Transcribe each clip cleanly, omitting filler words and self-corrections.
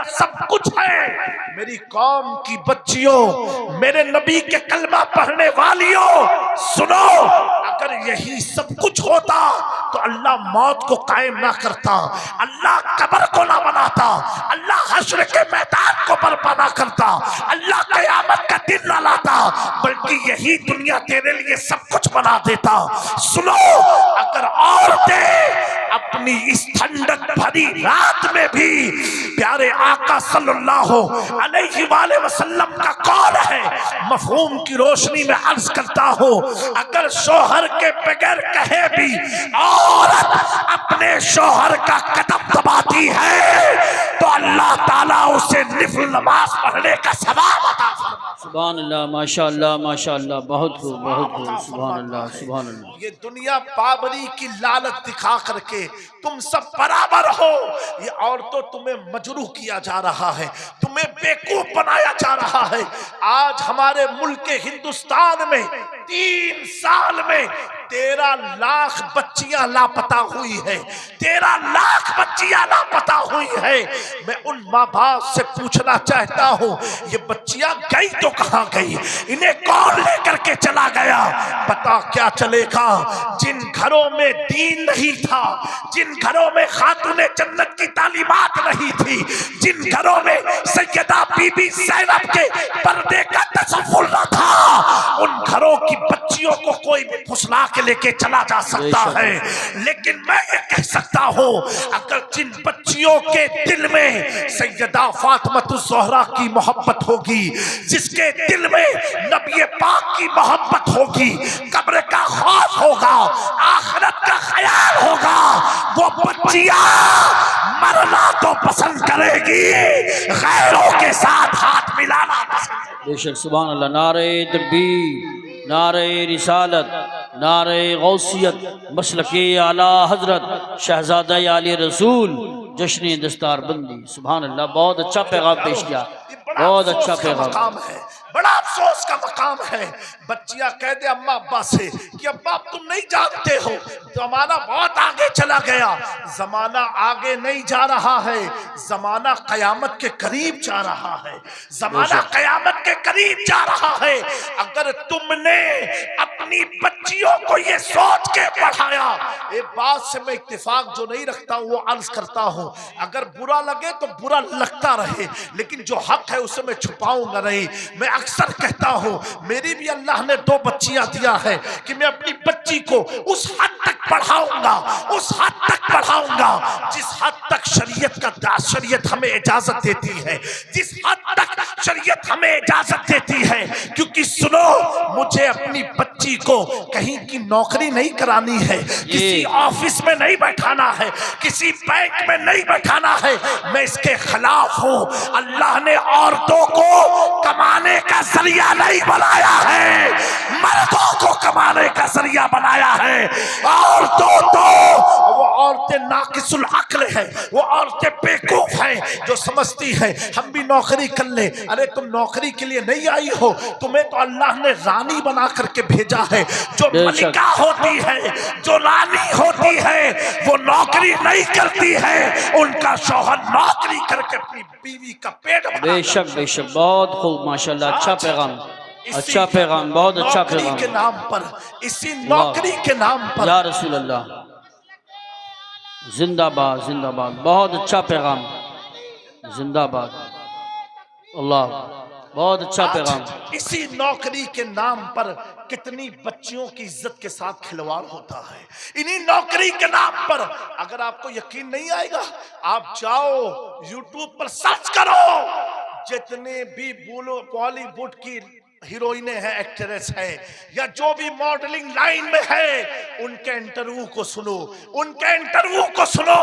सब कुछ है। मेरी कौम की बच्चियों, मेरे नबी के कलमा पढ़ने वालियों, सुनो, अगर यही सब कुछ होता तो अल्लाह मौत को कायम ना करता, अल्लाह कब्र को ना बनाता, अल्लाह हश्र के मैदान को बर्पा ना करता, अल्लाह क़यामत का दिन ना लाता, बल्कि यही दुनिया तेरे लिए सब कुछ बना देता। सुनो, अगर औरतें अपनी इस ठंडक भरी रात में भी प्यारे आका सल्लल्लाहु अलैहि वसल्लम का कौल है, मफहूम की रोशनी में अर्ज करता हूँ, अगर शोहर के बगैर कहे भी औरत अपने शोहर का कदम दबाती है तो अल्लाह ताला उसे निफल नमाज पढ़ने का सवाब अता फरमाता। सुभान अल्लाह, माशाअल्लाह माशाअल्लाह, बहुत खूब बहुत खूब, सुभान अल्लाह सुभान अल्लाह। ये दुनिया बाबरी की लालच दिखा करके तुम सब बराबर हो, ये औरतों तुम्हें मजरूह किया जा रहा है, तुम्हें बेवकूफ बनाया जा रहा है। आज हमारे मुल्क के हिंदुस्तान में 3 साल में 13 लाख बच्चियां लापता हुई है, 13 लाख बच्चियां लापता हुई है। मैं उन माँ बाप से पूछना चाहता हूँ, ये बच्चियां गई तो कहाँ गई, इन्हें कौन लेकर के चला गया? पता क्या चलेगा? जिन घरों में दीन नहीं था, जिन घरों में खातूने जन्नत की तालीमात नहीं थी, जिन घरों में सैयदा बीबी ज़ैनब के पर्दे का तसव्वुर न था, उन घरों की बच्चियों को कोई भी फुसला के लेके चला जा सकता है। लेकिन मैं ये कह सकता हूँ, अगर जिन बच्चियों के दिल में सैयदा फातिमातुज़ ज़हरा की मोहब्बत होगी, जिसके दिल में नबी पाक की मोहब्बत होगी, कब्र का खौफ होगा, आखिरत का ख्याल होगा, वो बच्चियां मरना तो पसंद करेगी, गैरों के साथ हाथ मिलाना पसंद करेगी। बेशक, सुभान अल्लाह। नारे तकबीर, नारे रिसालत, नारे गौसियत, मसलके आला हजरत शहजादा आली रसूल, जश्न दस्तार बंदी। सुभान अल्लाह, बहुत अच्छा पैगाम पेश किया, बहुत अच्छा पैगाम है, बड़ा अफसोस का मकाम है। बच्चियां कह दे अम्मा अब्बा से कि अब्बा तुम नहीं जानते हो, जमाना बहुत आगे चला गया। जमाना आगे नहीं जा रहा है, जमाना कयामत के करीब जा रहा है, जमाना कयामत के करीब जा रहा है। अगर तुमने अपनी बच्चियों को ये सोच के पढ़ाया, एक बात से मैं इत्तेफाक जो नहीं रखता हूँ वो अर्ज करता हूँ, अगर बुरा लगे तो बुरा लगता रहे, लेकिन जो हक है उसे मैं छुपाऊंगा नहीं। मैं अक्सर कहता हूँ, मेरी भी अल्लाह ने 2 बच्चियां दिया है कि मैं अपनी बच्ची को उस हद तक पढ़ाऊंगा, उस हद तक पढ़ाऊंगा जिस हद तक शरीयत हमें इजाजत देती है, जिस हद तक शरीयत हमें इजाजत देती है। क्योंकि सुनो, मुझे अपनी बच्ची को कहीं की नौकरी नहीं करानी है, किसी ऑफिस में नहीं बैठाना है, किसी बैंक में नहीं बैठाना है। मैं इसके खिलाफ हूँ। अल्लाह ने औरतों को कमाने का जरिया नहीं बनाया है, मर्दों को कमाने का जरिया बनाया है। औरतों तो वो औरतें नाकिसुल अक्ल है, वो औरतें बेवकूफ हैं जो समझती है हम भी नौकरी कर ले। अरे तुम नौकरी के लिए नहीं आई हो, तुम्हें तो अल्लाह ने रानी बना करके भेजा है। जो मलिका होती है, जो रानी होती है, वो नौकरी नहीं करती है, उनका शौहर नौकरी करके अपनी बीवी का पेट भरता है। बेशक बेशक, बहुत खूब माशाल्लाह, अच्छा पैगाम, अच्छा पैगाम, बहुत अच्छा पैगाम। के नाम पर, इसी नौकरी के नाम पर, या रसूल अल्लाह, जिंदाबाद जिंदाबाद, बहुत अच्छा पैगाम, जिंदाबाद अल्लाह, बहुत अच्छा पैगाम। इसी नौकरी के नाम पर कितनी बच्चियों की इज्जत के साथ खिलवाड़ होता है, इन्हीं नौकरी के नाम पर। अगर आपको यकीन नहीं आएगा, आप जाओ यूट्यूब पर सर्च करो, जितने भी बॉलीवुड की हीरोइनें हैं, एक्ट्रेस है, या जो भी मॉडलिंग लाइन में है, उनके इंटरव्यू को सुनो, उनके इंटरव्यू को सुनो।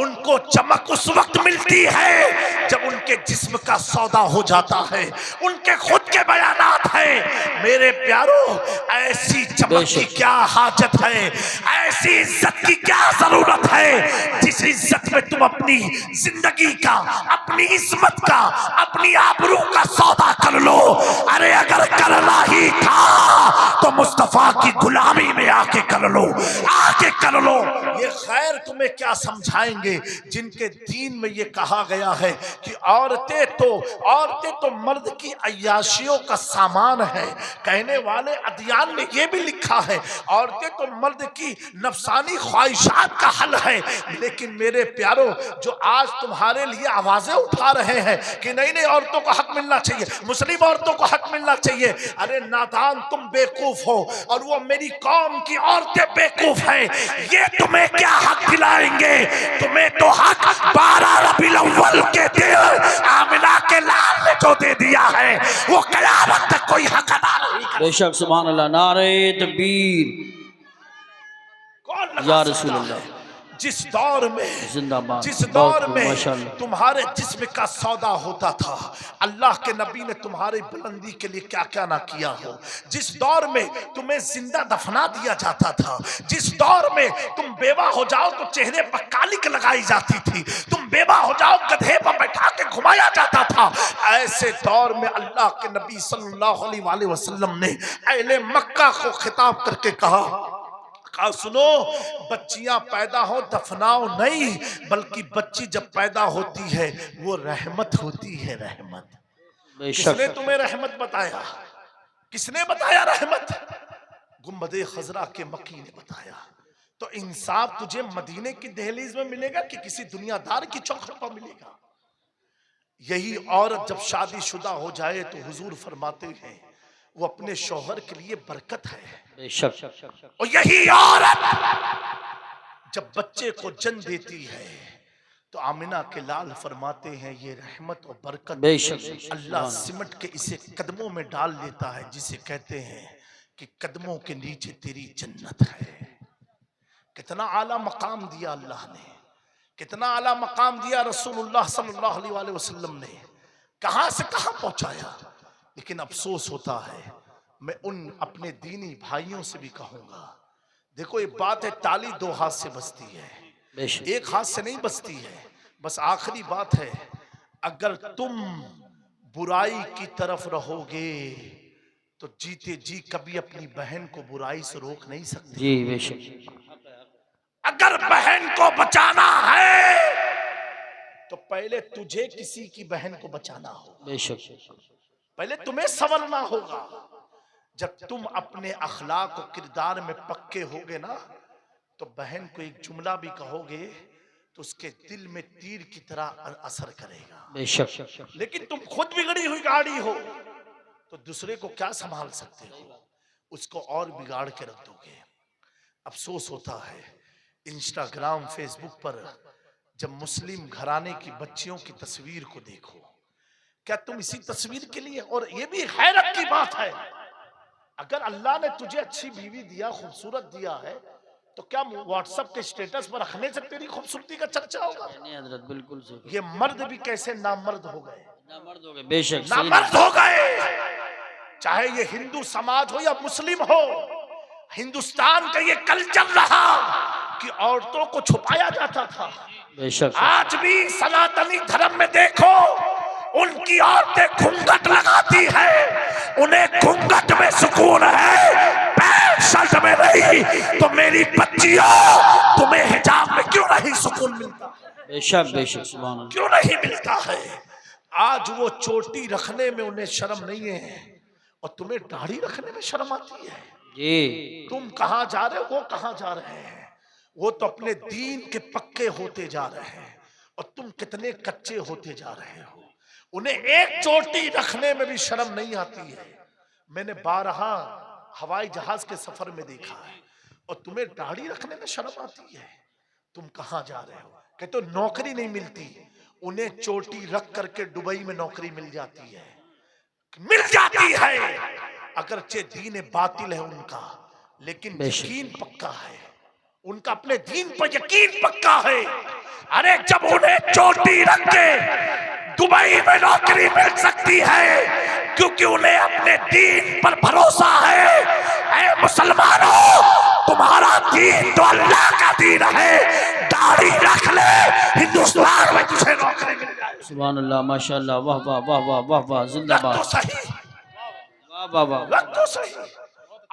उनको चमक उस वक्त मिलती है जब उनके जिस्म का सौदा हो जाता है, उनके खुद के बयानात हैं। मेरे प्यारों, ऐसी चमक की क्या हाजत है, ऐसी इज्जत की क्या जरूरत है, जिस इज्जत में तुम अपनी जिंदगी का, अपनी इस्मत का, अपनी आबरू का सौदा कर लो। अरे अगर करना ही था तो मुस्तफा की गुलामी में आके कर लो, आके कर लो। ये खैर तुम्हें क्या समझाएंगे जिनके दीन में ये कहा गया है कि औरतें तो मर्द की अय्याशियों का सामान है। कहने वाले अदियान ने ये भी लिखा है औरतें तो मर्द की नफसानी ख्वाहिशात का हल है। लेकिन मेरे प्यारो, जो आज तुम्हारे लिए आवाजें उठा रहे हैं कि नहीं नहीं औरतों को हक मिलना चाहिए, मुस्लिम औरतों को हक मिलना चाहिए, अरे नादान तुम बेवकूफ हो और वो मेरी कौम की औरतें बेवकूफ हैं। ये तुम्हें क्या हक दिलाएंगे? तुम्हें तो हक 12 रबीउल अव्वल के दिन आमिना के लाल ने जो दे दिया है वो कयामत तक कोई हक अदा नहीं करेगा। बेशक सुभान अल्लाह, नारे तकबीर कौन या लगा रसूल सकता अल्लाह। है? जिस दौर में जिंदाबाद, जिस बहुत दौर खूब, में माशाअल्लाह। तुम्हारे जिस्म का सौदा होता था, अल्लाह के नबी ने तुम्हारी बुलंदी के लिए क्या क्या ना किया हो। जिस दौर में तुम्हें जिंदा दफना दिया जाता था, जिस दौर में तुम बेवा हो जाओ तो चेहरे पर कालिक लगाई जाती थी, तुम बेवा हो जाओ गधे पर बैठा के घुमाया जाता था, ऐसे दौर में अल्लाह के नबी सल्लल्लाहु अलैहि वसल्लम ने अहले मक्का को खिताब करके कहा, सुनो, बच्चियां पैदा हो दफनाओ नहीं, बल्कि बच्ची जब पैदा होती है वो रहमत होती है, रहमत। किसने तुम्हें रहमत बताया? किसने बताया रहमत? गुंबदे खजरा के मक्की ने बताया। तो इंसाफ तुझे मदीने की दहलीज में मिलेगा कि किसी दुनियादार की चौखट पर मिलेगा? यही औरत जब शादीशुदा हो जाए तो हुजूर फरमाते हैं वो अपने शौहर के लिए बरकत है। और यही औरत जब बच्चे को जन्म देती है तो आमिना के लाल फरमाते हैं ये रहमत और बरकत अल्लाह सिमट के इसे कदमों में डाल देता है, जिसे कहते हैं कि कदमों के नीचे तेरी जन्नत है। कितना आला मकाम दिया अल्लाह ने, कितना आला मकाम दिया रसूलुल्लाह सल्लल्लाहु अलैहि वसल्लम ने, कहां से कहां पहुंचाया। लेकिन अफसोस होता है, मैं उन अपने दीनी भाइयों से भी कहूंगा, देखो ये बात है ताली दो हाथ से बजती है, एक हाथ से नहीं बजती है। बस आखिरी बात है, अगर तुम बुराई की तरफ रहोगे तो जीते जी कभी अपनी बहन को बुराई से रोक नहीं सकते। जी बेशक। अगर बहन को बचाना है तो पहले तुझे किसी की बहन को बचाना होगा, बेशक। पहले तुम्हें संवरना होगा। जब तुम अपने अखलाक और किरदार में पक्के होगे ना, तो बहन को एक जुमला भी कहोगे तो उसके दिल में तीर की तरह असर करेगा। बेशक। लेकिन तुम खुद बिगड़ी हुई गाड़ी हो तो दूसरे को क्या संभाल सकते हो? उसको और बिगाड़ के रख दोगे। अफसोस होता है, इंस्टाग्राम फेसबुक पर जब मुस्लिम घराने की बच्चियों की तस्वीर को देखो, क्या तुम इसी तस्वीर के लिए, और ये भी हैरत की बात है, अगर अल्लाह ने तुझे अच्छी बीवी दिया, खूबसूरत दिया है, तो क्या व्हाट्सएप के स्टेटस पर रखने से तेरी खूबसूरती का चर्चा होगा? नहीं हजरत, बिल्कुल सही। ये मर्द भी कैसे नामर्द हो गए, नामर्द हो गए। बेशक नामर्द हो गए। चाहे ये हिंदू समाज हो या मुस्लिम हो, हिंदुस्तान का ये कल्चर रहा कि औरतों को छुपाया जाता था। बेशक। आज भी सनातनी धर्म में देखो, उनकी औरतें घूंघट लगाती है, उन्हें घूंघट में सुकून है, पैंट शर्ट में नहीं। तो मेरी बच्चियों, तुम्हें हिजाब में क्यों नहीं सुकून मिलता? बेशक बेशक, सुभान अल्लाह। क्यों नहीं मिलता है? आज वो चोटी रखने में उन्हें शर्म नहीं है और तुम्हें दाढ़ी रखने में शर्म आती है। जी। तुम कहां जा रहे हो, वो कहां जा रहे हैं? वो तो अपने दीन के पक्के होते जा रहे हैं और तुम कितने कच्चे होते जा रहे हो। उन्हें एक चोटी रखने में भी शर्म नहीं आती है। मैंने बारहा हवाई जहाज के सफर में देखा है, और तुम्हें दाढ़ी रखने में शर्म आती है। तुम कहां जा रहे हो? कहते तो नौकरी नहीं मिलती, उन्हें चोटी रख करके दुबई में नौकरी मिल जाती है, मिल जाती है। अगरचे दीन बातिल है उनका, लेकिन यकीन पक्का है, उनका अपने दीन पर यकीन पक्का है। अरे जब उन्हें चोटी रख के दुबई में नौकरी मिल सकती है, क्योंकि उन्हें अपने दीन पर भरोसा है। ऐ मुसलमानों, तुम्हारा दीन तो अल्लाह का दीन है, दाढ़ी रख ले, हिंदुस्तान में तुझे नौकरी मिल जाए। सुभान अल्लाह, माशाअल्लाह, वाह वाह वाह वाह वाह वाह, जिंदाबाद। तो सही, वाह वाह वाह, तो सही।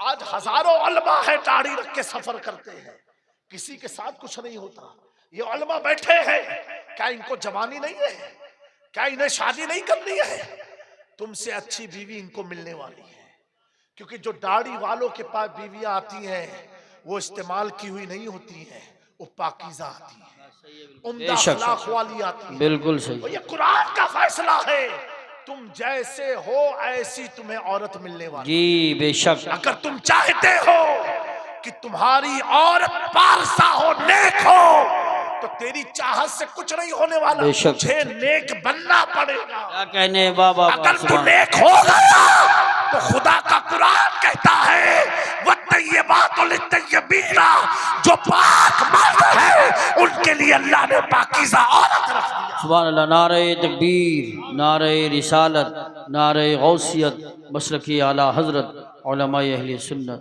आज हजारों उलमा है दाढ़ी रख के सफर करते हैं, किसी के साथ कुछ नहीं होता। ये उलमा बैठे हैं, क्या इनको जवानी नहीं है? क्या इन्हें शादी नहीं करनी है? तुमसे अच्छी बीवी इनको मिलने वाली है, क्योंकि जो दाढ़ी वालों के पास बीवियां आती हैं वो इस्तेमाल की हुई नहीं होती हैं, वो पाकीज़ा आती हैं, उम्दा अखलाक वाली आती हैं। बिल्कुल सही। और ये कुरान का फैसला है, तुम जैसे हो ऐसी तुम्हें औरत मिलने वाली। जी बेशक। अगर तुम चाहते हो कि तुम्हारी औरत पारसा हो, नेक हो, तो तेरी चाहत से कुछ नहीं होने वाला, तुझे नेक बनना पड़ेगा। क्या कहने बाबा। अगर तू नेक हो गया तो खुदा का कुरान कहता है वत्तय्यबातु लित्तय्यबीना, जो पाक मर्द है उनके लिए अल्लाह ने पाकीज़ा औरत रख दिया। सुभान अल्लाह। नारे तकबीर, नारे रिसालत, नारे गौसियत, मसलकी आला हजरत उलमाए अहले सुन्नत।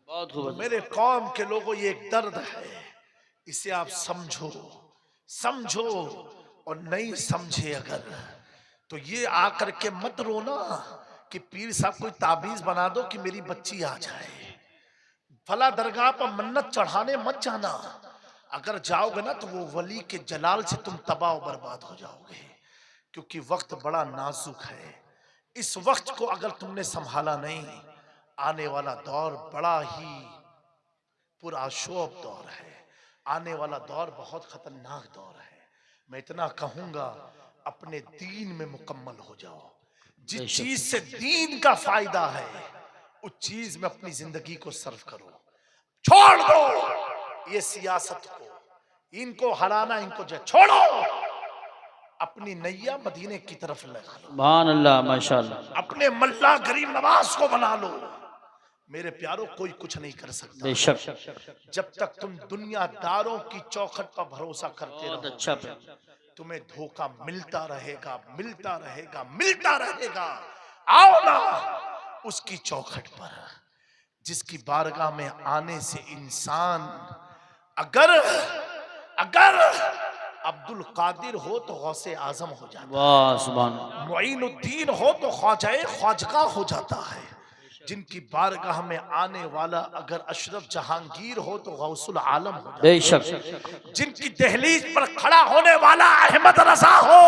बहुत खूब। मेरे कौम के लोगों, ये एक दर्द है, इसे आप समझो, समझो, और नहीं समझे अगर तो ये आकर के मत रोना कि पीर साहब कोई ताबीज बना दो कि मेरी बच्ची आ जाए। फला दरगाह पर मन्नत चढ़ाने मत जाना, अगर जाओगे ना तो वो वली के जलाल से तुम तबाह और बर्बाद हो जाओगे, क्योंकि वक्त बड़ा नाजुक है। इस वक्त को अगर तुमने संभाला नहीं, आने वाला दौर बड़ा ही पुरअशोभ दौर है, आने वाला दौर बहुत खतरनाक दौर है। मैं इतना कहूंगा, अपने दीन में मुकम्मल हो जाओ। जिस चीज से दीन का फायदा है उस चीज में अपनी जिंदगी को सर्व करो। छोड़ दो ये सियासत को, इनको हराना, इनको छोड़ो, अपनी नैया मदीने की तरफ लगा लो। सुभान अल्लाह, माशाअल्लाह। अपने मल्ला गरीब नवाज को बना लो। मेरे प्यारों, कोई कुछ नहीं कर सकता बेशक। जब तक तुम दुनियादारों की चौखट पर भरोसा करते रहो। अच्छा, तुम्हें धोखा मिलता रहेगा, मिलता रहेगा, मिलता रहेगा। आओ ना उसकी चौखट पर, जिसकी बारगाह में आने से इंसान अगर अब्दुल कादिर हो तो गौसे आजम हो जाता है, वाह सुभान, मुईनुद्दीन हो तो ख्वाजाए ख्वाजगा हो जाता है, जिनकी बारगाह में आने वाला अगर अशरफ जहांगीर हो तो गौसुल आलम हो जाता है, बेशक। जिनकी दहलीज पर खड़ा होने वाला अहमद रजा हो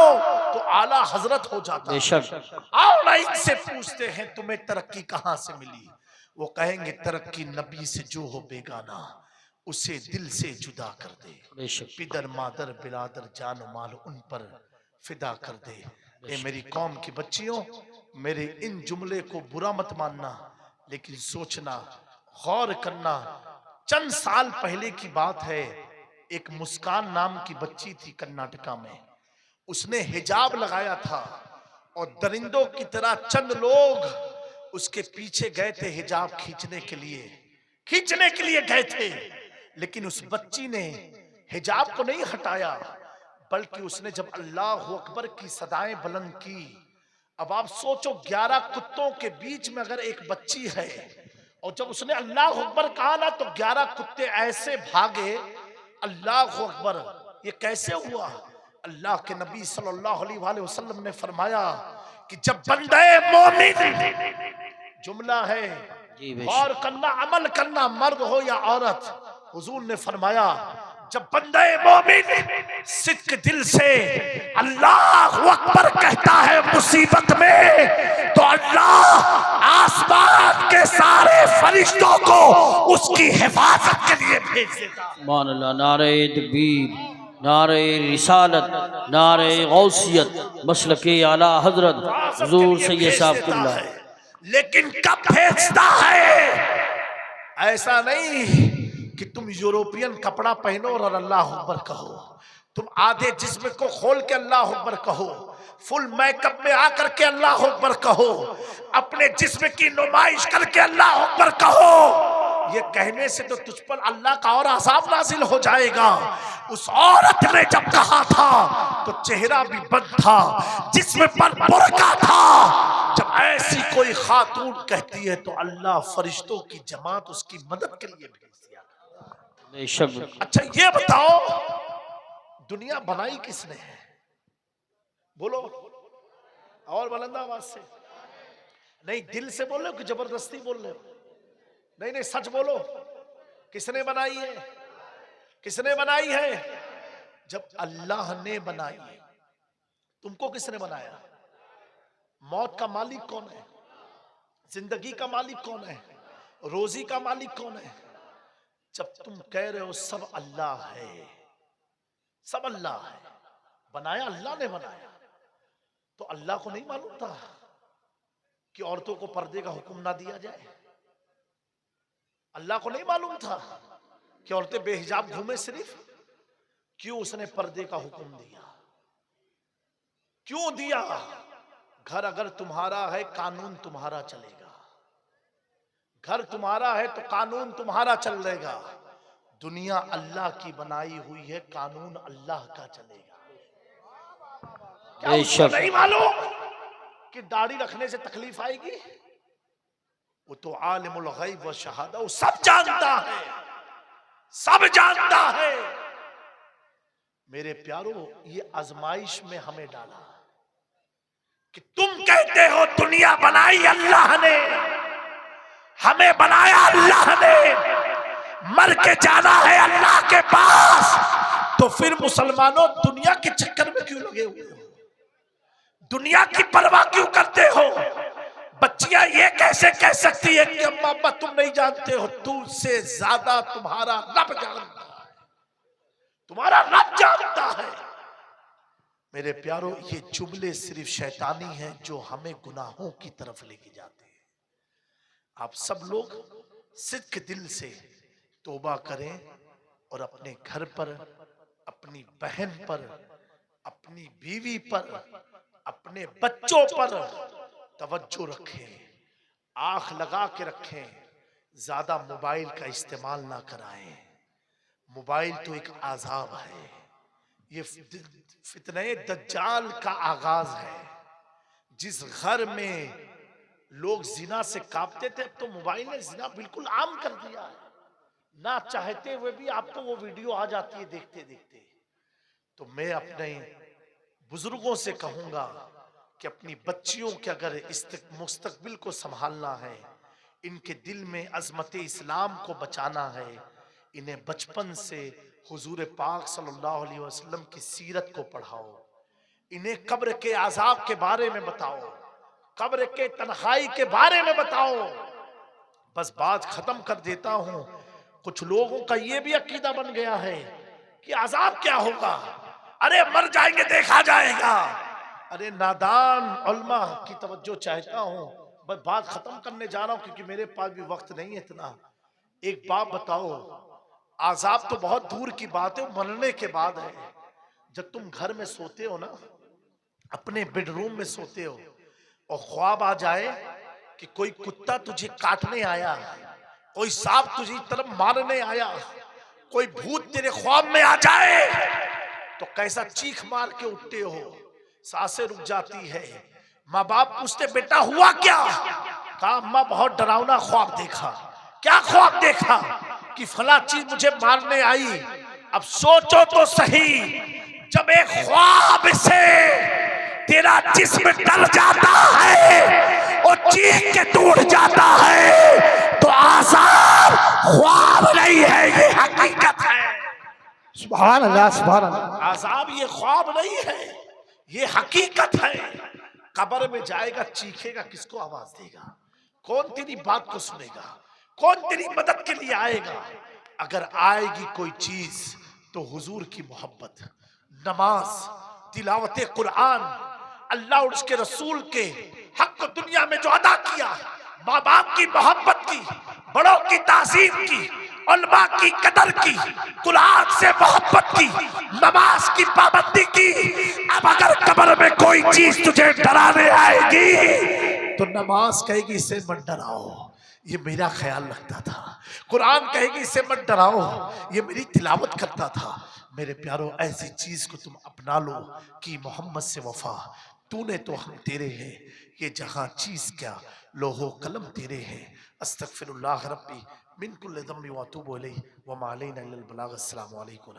तो आला हजरत हो जाता है, बेशक। आओ ना इनसे पूछते हैं तुम्हें तरक्की कहाँ से मिली। वो कहेंगे तरक्की नबी से जो हो बेगाना उसे दिल से जुदा कर दे, पिदर मादर बिरादर जान माल उन पर फिदा कर दे। ए मेरी कौम की बच्चियों, मेरे इन जुमले को बुरा मत मानना, लेकिन सोचना, गौर करना। चंद साल पहले की बात है, एक मुस्कान नाम की बच्ची थी कर्नाटका में, उसने हिजाब लगाया था और दरिंदों की तरह चंद लोग उसके पीछे गए थे हिजाब खींचने के लिए गए थे, लेकिन उस बच्ची ने हिजाब को नहीं हटाया, बल्कि उसने जब अल्लाह अकबर की सदाएं बुलंद की। अब आप सोचो, 11 कुत्तों के बीच में अगर एक बच्ची है और जब उसने अल्लाह अकबर कहा ना तो 11 कुत्ते ऐसे भागे, अल्लाह अकबर, ये कैसे हुआ? अल्लाह के नबी सल्लल्लाहु अलैहि वसल्लम ने फरमाया कि जब बंदे मोमिन, जुमला है और करना, अमल करना, मर्द हो या औरत, हुजूर ने फरमाया जब बंदे मोमिन सिद्क दिल से अल्लाह अकबर कहता है मुसीबत में, तो अल्लाह आसमान के सारे फरिश्तों को उसकी हिफाजत के लिए भेज देता। सुभान अल्लाह। नारे तकबीर, नारे रिसालत, नारे गौसियत, मसलके आला हजरत हुजूर सैयद साहब किबला। लेकिन कब भेजता है? ऐसा नहीं कि तुम यूरोपियन कपड़ा पहनो और अल्लाह अकबर कहो, तुम आधे जिस्म को खोल के अल्लाह अकबर कहो, फुल मेकअप में आकर के अल्लाह अकबर कहो, अपने जिस्म की नुमाइश करके अल्लाह अकबर कहो। ये कहने से तो तुझ पर अल्लाह का और अज़ाब नाजिल हो जाएगा। उस औरत ने जब कहा था तो चेहरा भी बंद था, जिस्म पर बुर्का था। जब ऐसी कोई खातून कहती है तो अल्लाह फरिश्तों की जमात उसकी मदद के लिए भेज दिया। अच्छा ये बताओ, दुनिया बनाई किसने है? बोलो और बुलंद आवाज से, नहीं दिल से बोल रहे हो कि जबरदस्ती बोल रहे हो? नहीं सच बोलो, किसने बनाई है? किसने बनाई है? जब अल्लाह ने बनाई तुमको किसने बनाया? मौत का मालिक कौन है? जिंदगी का मालिक कौन है? रोजी का मालिक कौन है? जब तुम कह रहे हो सब अल्लाह है, सब अल्लाह है, बनाया अल्लाह ने बनाया, तो अल्लाह को नहीं मालूम था कि औरतों को पर्दे का हुक्म ना दिया जाए? अल्लाह को नहीं मालूम था कि औरतें बेहिजाब घूमे सिर्फ? क्यों उसने पर्दे का हुक्म दिया? क्यों दिया? घर अगर तुम्हारा है, कानून तुम्हारा चलेगा। घर तुम्हारा है तो कानून तुम्हारा चलेगा। दुनिया अल्लाह की बनाई हुई है, कानून अल्लाह का चलेगा। क्या उसको नहीं मालूम कि दाढ़ी रखने से तकलीफ आएगी? वो तो आलिमुल गैब व शहादा, वो सब जानता है, सब जानता है। मेरे प्यारो, ये आजमाइश में हमें डाला कि तुम कहते हो दुनिया बनाई अल्लाह ने, हमें बनाया अल्लाह ने, मर के जाना है अल्लाह के पास। तो फिर मुसलमानों दुनिया के चक्कर में क्यों लगे हुए हो? दुनिया की परवाह क्यों करते हो? बच्चियां ये कैसे कह सकती है कि अम्मा अब्बा तुम नहीं जानते हो? तुमसे ज्यादा तुम्हारा रब जानता है, तुम्हारा रब जानता है। मेरे प्यारो, ये जुमले सिर्फ शैतानी हैं जो हमें गुनाहों की तरफ लेके जाते हैं। आप सब लोग सिद्क दिल से तौबा करें और अपने घर पर, अपनी बहन पर, अपनी बीवी पर, अपने बच्चों पर तवज्जो रखें, आंख लगा के रखें। ज्यादा मोबाइल का इस्तेमाल ना कराएं। मोबाइल तो एक आजाब है। ये फितने दज्जाल का आगाज है। जिस घर में लोग जिना से कांपते थे, अब तो मोबाइल ने जिना बिल्कुल आम कर दिया है। ना चाहते हुए भी आपको वो वीडियो आ जाती है देखते देखते। तो मैं अपने बुजुर्गों से कहूंगा कि अपनी बच्चियों के अगर मुस्तकबिल को संभालना है, इनके दिल में अजमत इस्लाम को बचाना है, इन्हें बचपन से हुजूर पाक सल्लल्लाहु अलैहि वसल्लम की सीरत को पढ़ाओ। इन्हें कब्र के आजाब के बारे में बताओ, कब्र के तन्हाई के बारे में बताओ। बस बात खत्म कर देता हूं। कुछ लोगों का यह भी अकीदा बन गया है कि आजाब क्या होगा, अरे मर जाएंगे देखा जाएगा। अरे नादान उल्मा की तवज्जो चाहता हूं। बस बात खत्म करने जा रहा हूं क्योंकि मेरे पास भी वक्त नहीं है इतना। एक बात बताओ, आजाब तो बहुत दूर की बात है, मरने के बाद है। जब तुम घर में सोते हो ना, अपने बेडरूम में सोते हो और ख्वाब आ जाए कि कोई कुत्ता तुझे काटने आया, कोई सांप तुझे तरफ मारने आया, कोई भूत तेरे ख्वाब में आ जाए, तो कैसा चीख मार के उठते हो, सांसें रुक जाती है। माँ बाप पूछते बेटा हुआ क्या? कहा अम्मा बहुत डरावना ख्वाब देखा। क्या ख्वाब देखा? कि फला चीज मुझे मारने आई। अब सोचो तो सही, जब एक ख्वाब से तेरा जिस्म डर जाता है और चीख के टूट जाता है, तो आजाब ख्वाब नहीं है, ये हकीकत है। सुभान अल्लाह, सुभान अल्लाह। आजाब ये ख्वाब नहीं है, ये हकीकत है। कब्र में जाएगा, चीखेगा, किसको आवाज देगा? कौन तेरी बात को सुनेगा? कौन तेरी मदद के लिए आएगा? अगर आएगी कोई चीज तो हुजूर की मोहब्बत, नमाज, तिलावत कुरान, अल्लाह और उसके रसूल के हक को दुनिया में जो अदा किया, माँ बाप की मोहब्बत की, बड़ों की ताज़ीम की, उलमा की कदर की, कुरान से मोहब्बत की, नमाज की पाबंदी की। अब अगर कब्र में कोई चीज तुझे डराने आएगी तो नमाज कहेगी इसे मत डराओ, ये मेरा ख्याल रखता था। कुरान कहेगी इसे मत डराओ, ये मेरी तिलावत करता था। मेरे प्यारो, ऐसी चीज को तुम अपना लो कि मोहम्मद से वफा, तूने तो हम तेरे हैं, ये जहां चीज क्या लोहो कलम तेरे हैं। अस्तगफिरुल्लाह रब्बी मिन कुल्लि ज़ंबि व अतूबु इलैहि व मा अलैना इल्लल बलाग। अस्सलामु अलैकुम।